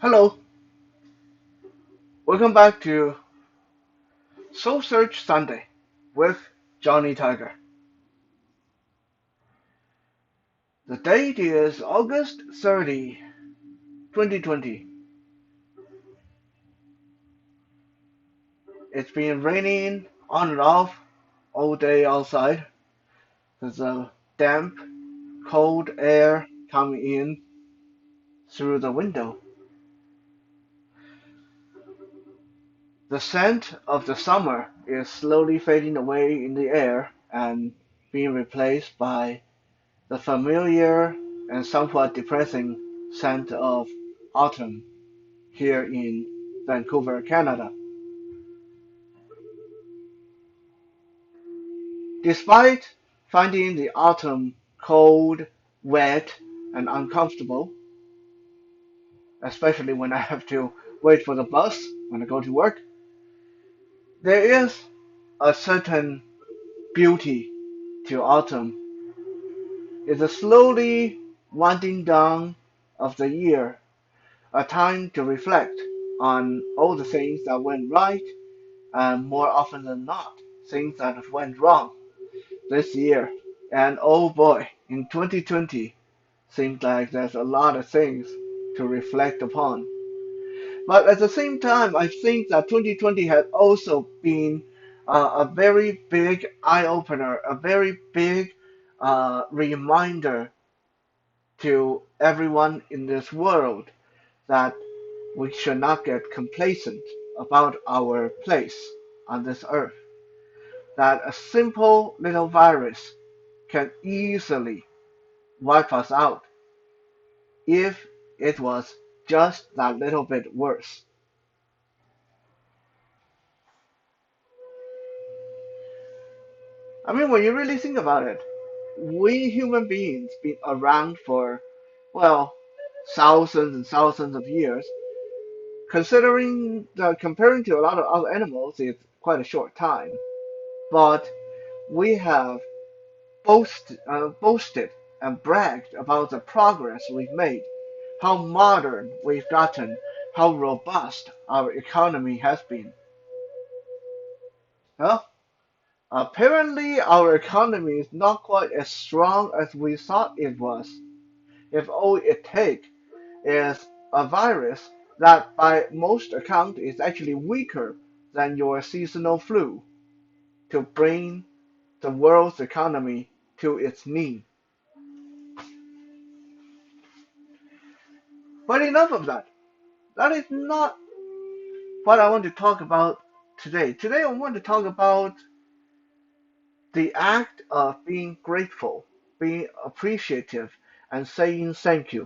Hello, welcome back to Soul Search Sunday with Johnny Tiger. The date is August 30, 2020. It's been raining on and off all day outside. There's a damp, cold air coming in through the window. The scent of the summer is slowly fading away in the air and being replaced by the familiar and somewhat depressing scent of autumn here in Vancouver, Canada. Despite finding the autumn cold, wet, and uncomfortable, especially when I have to wait for the bus when I go to work, there is a certain beauty to autumn. It's a slowly winding down of the year, a time to reflect on all the things that went right and more often than not, things that have went wrong this year. And oh boy, in 2020, seems like there's a lot of things to reflect upon. But at the same time, I think that 2020 had also been a very big eye opener, a very big reminder to everyone in this world that we should not get complacent about our place on this earth. That a simple little virus can easily wipe us out if it was just that little bit worse. I mean, when you really think about it, we human beings been around for, well, thousands and thousands of years. Considering comparing to a lot of other animals, it's quite a short time. But we have boasted and bragged about the progress we've made, how modern we've gotten, how robust our economy has been. Well, apparently our economy is not quite as strong as we thought it was. If all it takes is a virus that by most accounts is actually weaker than your seasonal flu to bring the world's economy to its knee. But enough of that. That is not what I want to talk about today. Today I want to talk about the act of being grateful, being appreciative, and saying thank you.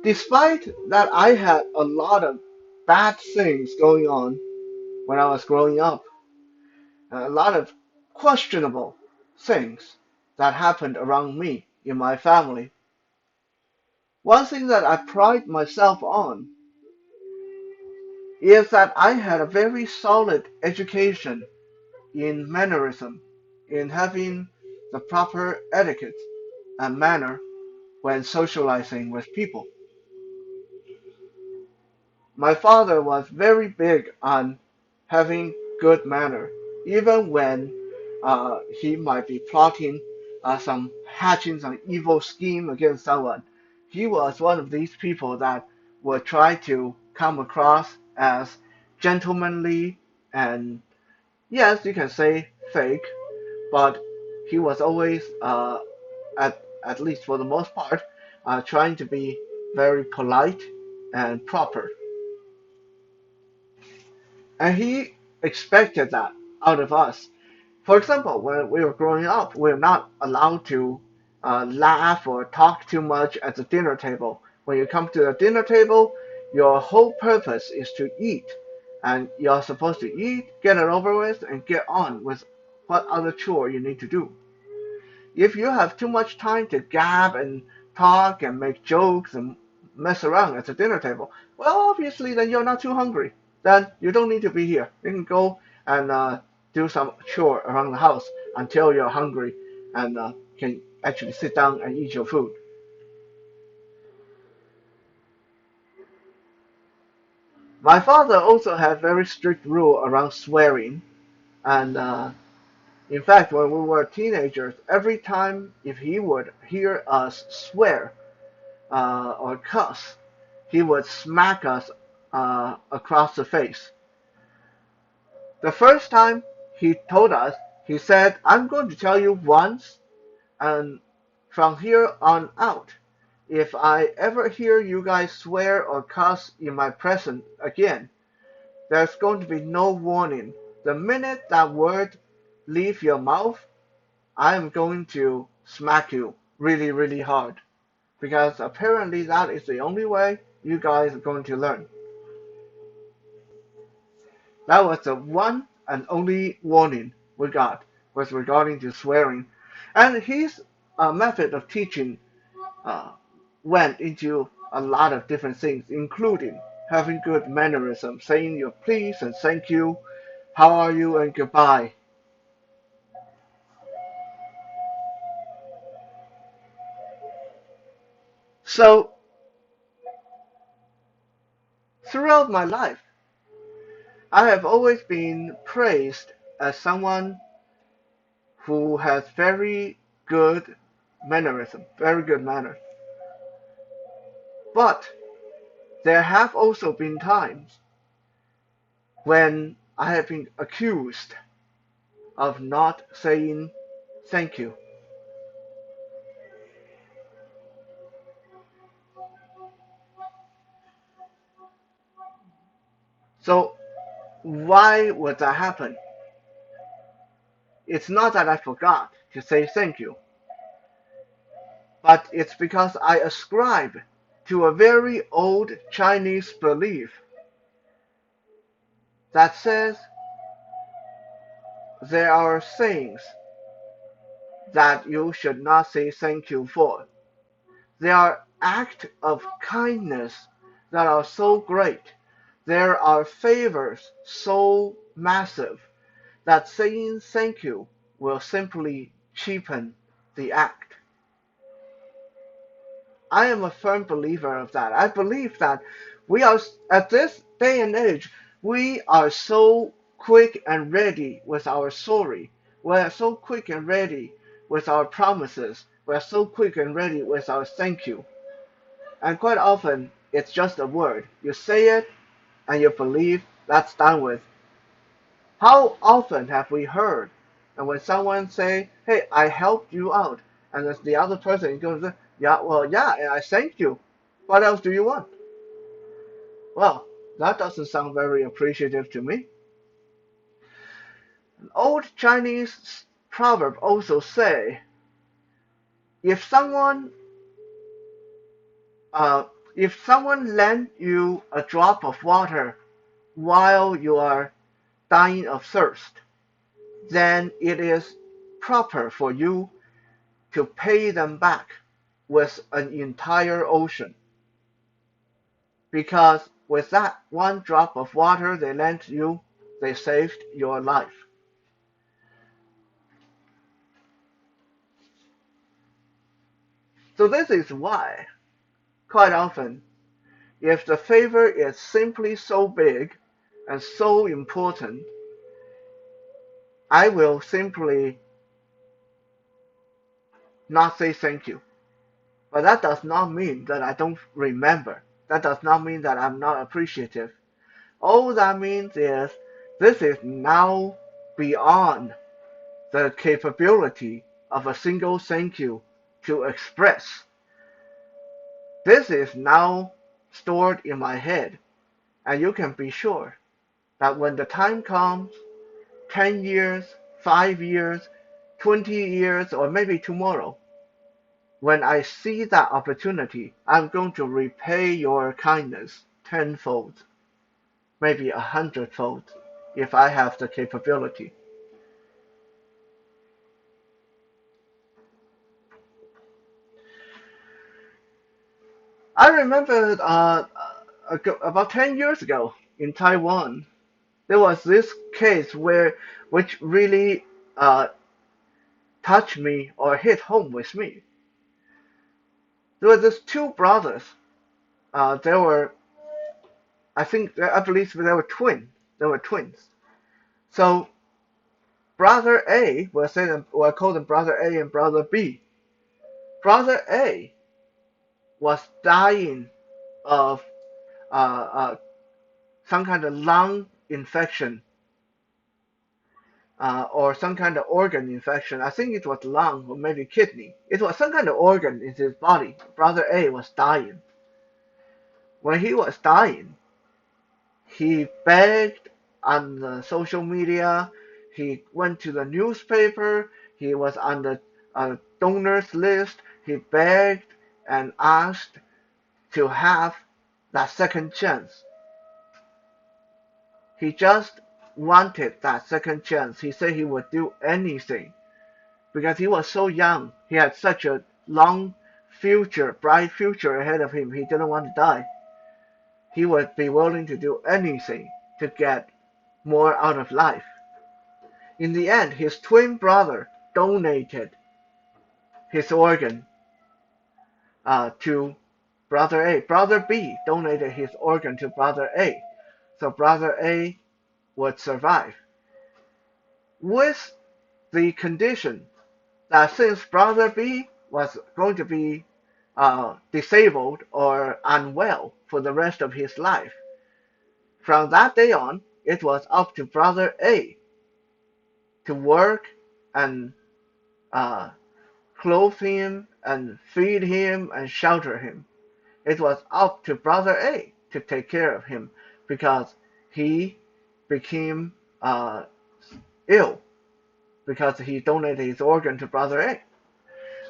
Despite that, I had a lot of bad things going on when I was growing up, a lot of questionable things that happened around me in my family. One thing that I pride myself on is that I had a very solid education in mannerism, in having the proper etiquette and manner when socializing with people. My father was very big on having good manner, even when he might be plotting hatching some evil scheme against someone. He was one of these people that would try to come across as gentlemanly and, yes, you can say fake, but he was always, at least for the most part, trying to be very polite and proper. And he expected that out of us. For example, when we were growing up, we were not allowed to laugh or talk too much at the dinner table. When you come to the dinner table, your whole purpose is to eat. And you're supposed to eat, get it over with, and get on with what other chore you need to do. If you have too much time to gab and talk and make jokes and mess around at the dinner table, well, obviously, then you're not too hungry. Then you don't need to be here. You can go and do some chore around the house until you're hungry and can actually sit down and eat your food. My father also had very strict rule around swearing, and in fact, when we were teenagers, every time if he would hear us swear or cuss, he would smack us across the face. The first time he told us, he said, "I'm going to tell you once, and from here on out, if I ever hear you guys swear or cuss in my presence again, there's going to be no warning. The minute that word leaves your mouth, I'm going to smack you really, really hard. Because apparently that is the only way you guys are going to learn." That was the one and only warning we got was regarding to swearing. And his method of teaching uh, went into a lot of different things, including having good mannerism, saying your please and thank you, how are you, and goodbye. So throughout my life, I have always been praised as someone who has very good mannerism, very good manners. But there have also been times when I have been accused of not saying thank you. So why would that happen? It's not that I forgot to say thank you, but it's because I ascribe to a very old Chinese belief that says there are things that you should not say thank you for. There are acts of kindness that are so great. There are favors so massive that saying thank you will simply cheapen the act. I am a firm believer of that. I believe that we are, at this day and age, we are so quick and ready with our sorry. We are so quick and ready with our promises. We are so quick and ready with our thank you. And quite often, it's just a word. You say it and you believe that's done with. How often have we heard and when someone say, "Hey, I helped you out," and then the other person is going to say, "Yeah, well, yeah, and I thank you. What else do you want?" Well, that doesn't sound very appreciative to me. An old Chinese proverb also say, if someone uh, if someone lend you a drop of water while you are dying of thirst, then it is proper for you to pay them back with an entire ocean. Because with that one drop of water they lent you, they saved your life. So this is why, quite often, if the favor is simply so big and so important, I will simply not say thank you. But that does not mean that I don't remember. That does not mean that I'm not appreciative. All that means is this is now beyond the capability of a single thank you to express. This is now stored in my head, and you can be sure that when the time comes, 10 years, 5 years, 20 years, or maybe tomorrow, when I see that opportunity, I'm going to repay your kindness tenfold, maybe 100-fold, if I have the capability. I remember about 10 years ago in Taiwan, there was this case which really uh, touch me or hit home with me. There were these two brothers. They were, I believe they were twins. They were twins. So brother A, we'll call them brother A and brother B. Brother A was dying of uh, uh, some kind of lung infection or some kind of organ infection. I think it was lung or maybe kidney. It was some kind of organ in his body. Brother A was dying. When he was dying, he begged on the social media. He went to the newspaper. He was on the donors list. He begged and asked to have that second chance. He just wanted that second chance. He said he would do anything because he was so young. He had such a long future, bright future ahead of him. He didn't want to die. He would be willing to do anything to get more out of life. In the end, his twin brother donated his organ to brother A. Brother B donated his organ to brother A. So brother A would survive. With the condition that since brother B was going to be disabled or unwell for the rest of his life, from that day on, it was up to brother A to work and uh, clothe him and feed him and shelter him. It was up to brother A to take care of him because he became ill because he donated his organ to brother A.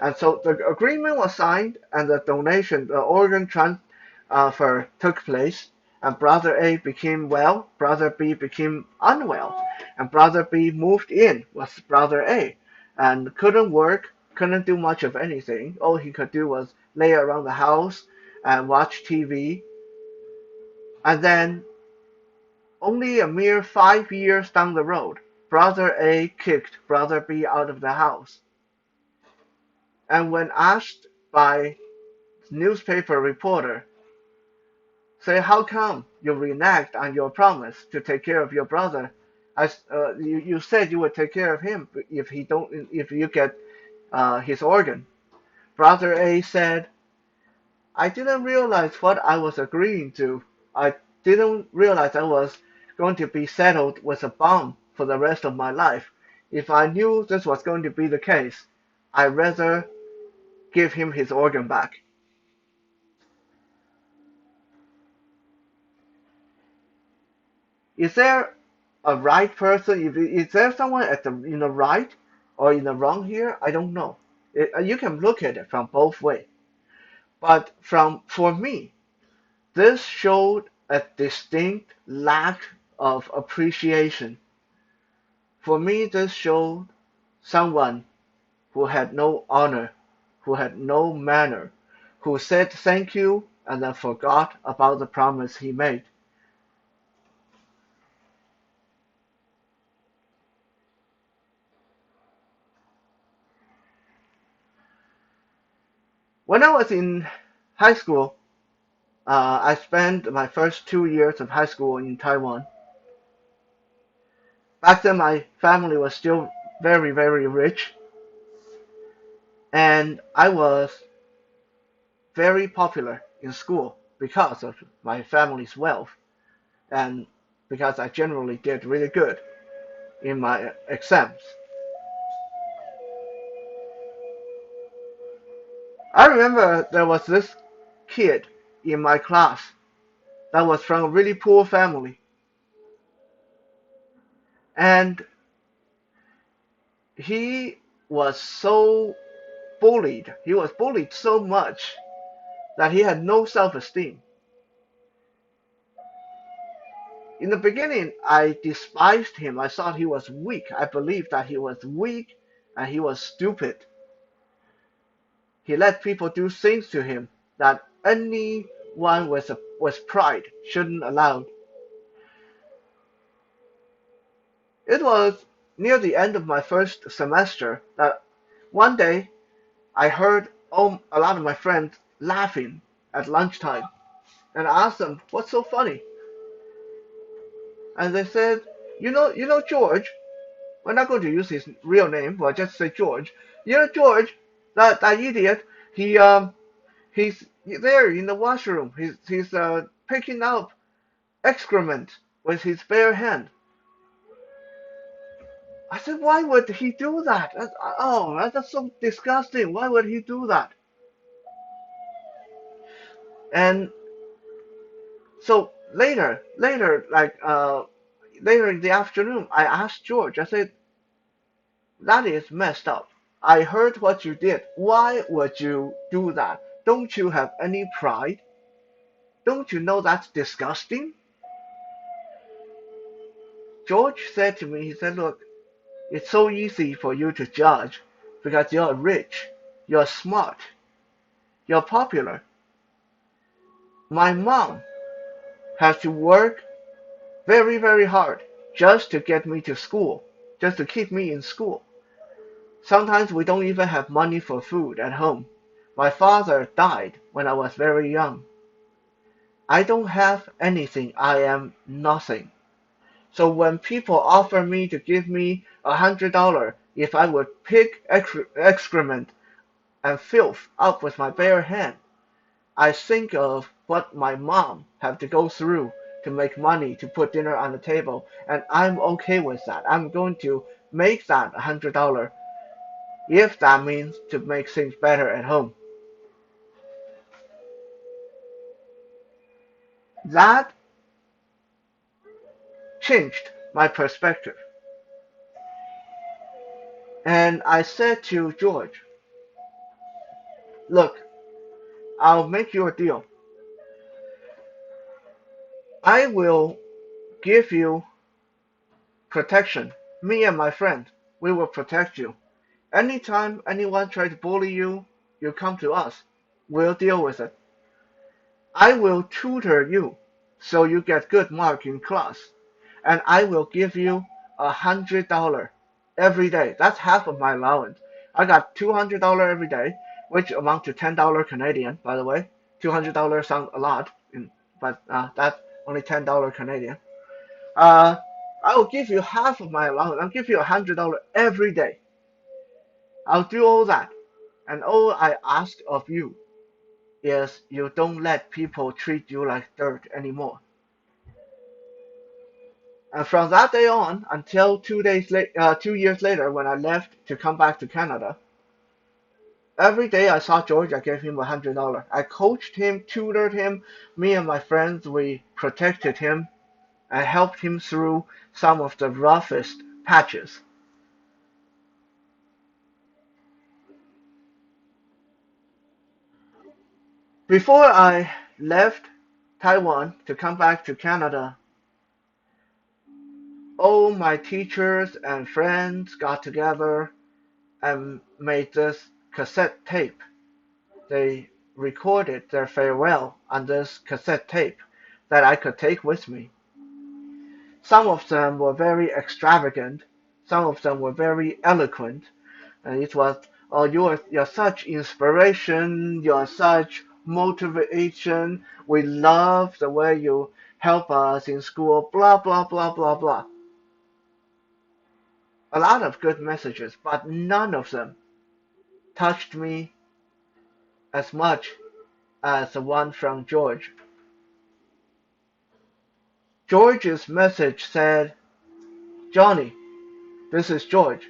And so the agreement was signed and the donation, the organ transfer took place. And brother A became well, brother B became unwell, and brother B moved in with brother A and couldn't work, couldn't do much of anything. All he could do was lay around the house and watch TV. And then, only a mere 5 years down the road, brother A kicked brother B out of the house. And when asked by newspaper reporter, say, how come you reneged on your promise to take care of your brother? You said you would take care of him if you get his organ. Brother A said, I didn't realize what I was agreeing to. I didn't realize I was going to be settled with a bomb for the rest of my life. If I knew this was going to be the case, I'd rather give him his organ back. Is there a right person? Is there someone in the right or in the wrong here? I don't know. You can look at it from both ways. But for me, this showed a distinct lack of appreciation. For me, this showed someone who had no honor, who had no manner, who said thank you and then forgot about the promise he made. When I was in high school, I spent my first 2 years of high school in Taiwan. Back then, my family was still very, very rich, and I was very popular in school because of my family's wealth and because I generally did really good in my exams. I remember there was this kid in my class that was from a really poor family, and he was so bullied. He was bullied so much that he had no self-esteem. In the beginning, I despised him. I thought he was weak. I believed that he was weak and he was stupid. He let people do things to him that anyone with pride shouldn't allow. It was near the end of my first semester that One day, I heard a lot of my friends laughing at lunchtime, and I asked them, "What's so funny?" And they said, "You know George. We're not going to use his real name, but just say George. You know George, that idiot. He's there in the washroom. He's picking up excrement with his bare hand." I said, "Why would he do that? Oh, that's so disgusting. Why would he do that?" And so later in the afternoon, I asked George. I said, "That is messed up. I heard what you did. Why would you do that? Don't you have any pride? Don't you know that's disgusting?" George said to me, he said, "Look, it's so easy for you to judge because you're rich, you're smart, you're popular. My mom has to work very, very hard just to get me to school, just to keep me in school. Sometimes we don't even have money for food at home. My father died when I was very young. I don't have anything. I am nothing. So when people offer me to give me $100 if I would pick excrement and filth up with my bare hand, I think of what my mom had to go through to make money to put dinner on the table, and I'm okay with that. I'm going to make that $100 if that means to make things better at home." That changed my perspective. And I said to George, "Look, I'll make you a deal. I will give you protection. Me and my friend, we will protect you. Anytime anyone tries to bully you, you come to us. We'll deal with it. I will tutor you so you get good mark in class. And I will give you $100 every day. That's half of my allowance. I got $200 every day, which amount to $10 Canadian, by the way. $200 sounds a lot, but that's only $10 Canadian. Uh, I will give you half of my allowance. I'll give you $100 every day. I'll do all that. And all I ask of you is you don't let people treat you like dirt anymore." And from that day on until 2 years later, when I left to come back to Canada, every day I saw George, I gave him $100. I coached him, tutored him. Me and my friends, we protected him and helped him through some of the roughest patches. Before I left Taiwan to come back to Canada, all my teachers and friends got together and made this cassette tape. They recorded their farewell on this cassette tape that I could take with me. Some of them were very extravagant, some of them were very eloquent, and it was, "Oh, you're such inspiration, you're such motivation, we love the way you help us in school, blah, blah, blah, blah, blah." A lot of good messages, but none of them touched me as much as the one from George. George's message said, "Johnny, this is George.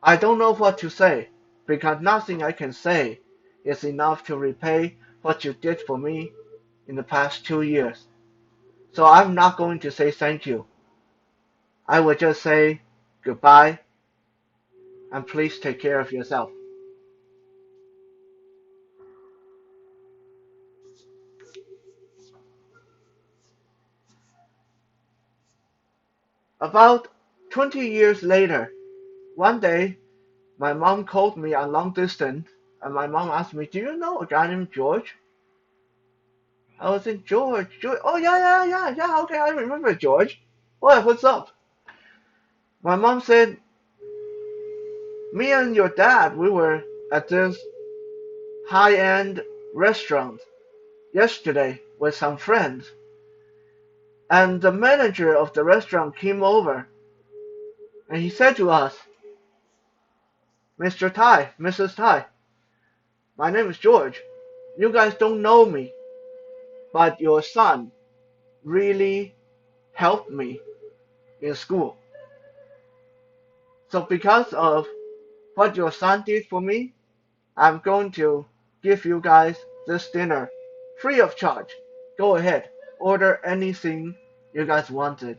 I don't know what to say, because nothing I can say is enough to repay what you did for me in the past 2 years. So I'm not going to say thank you. I will just say goodbye, and please take care of yourself." About 20 years later, one day, my mom called me on long distance, and my mom asked me, "Do you know a guy named George?" I was in George. George. Oh, yeah, yeah, yeah, yeah. Okay, I remember George. What? What's up? My mom said, Me and your dad, we were at this high-end restaurant yesterday with some friends, and the manager of the restaurant came over and he said to us, Mr. Tai, Mrs. Tai, my name is George. You guys don't know me, but your son really helped me in school. So because of what your son did for me, I'm going to give you guys this dinner free of charge. Go ahead, order anything you guys wanted.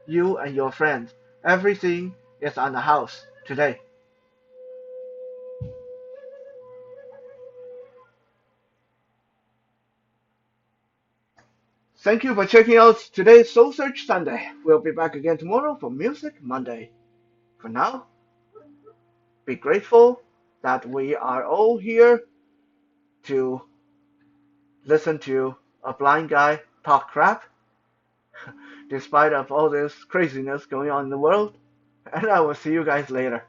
You and your friends. Everything is on the house today. Thank you for checking out today's Soul Search Sunday. We'll be back again tomorrow for Music Monday. For now, be grateful that we are all here to listen to a blind guy talk crap despite of all this craziness going on in the world. And I will see you guys later.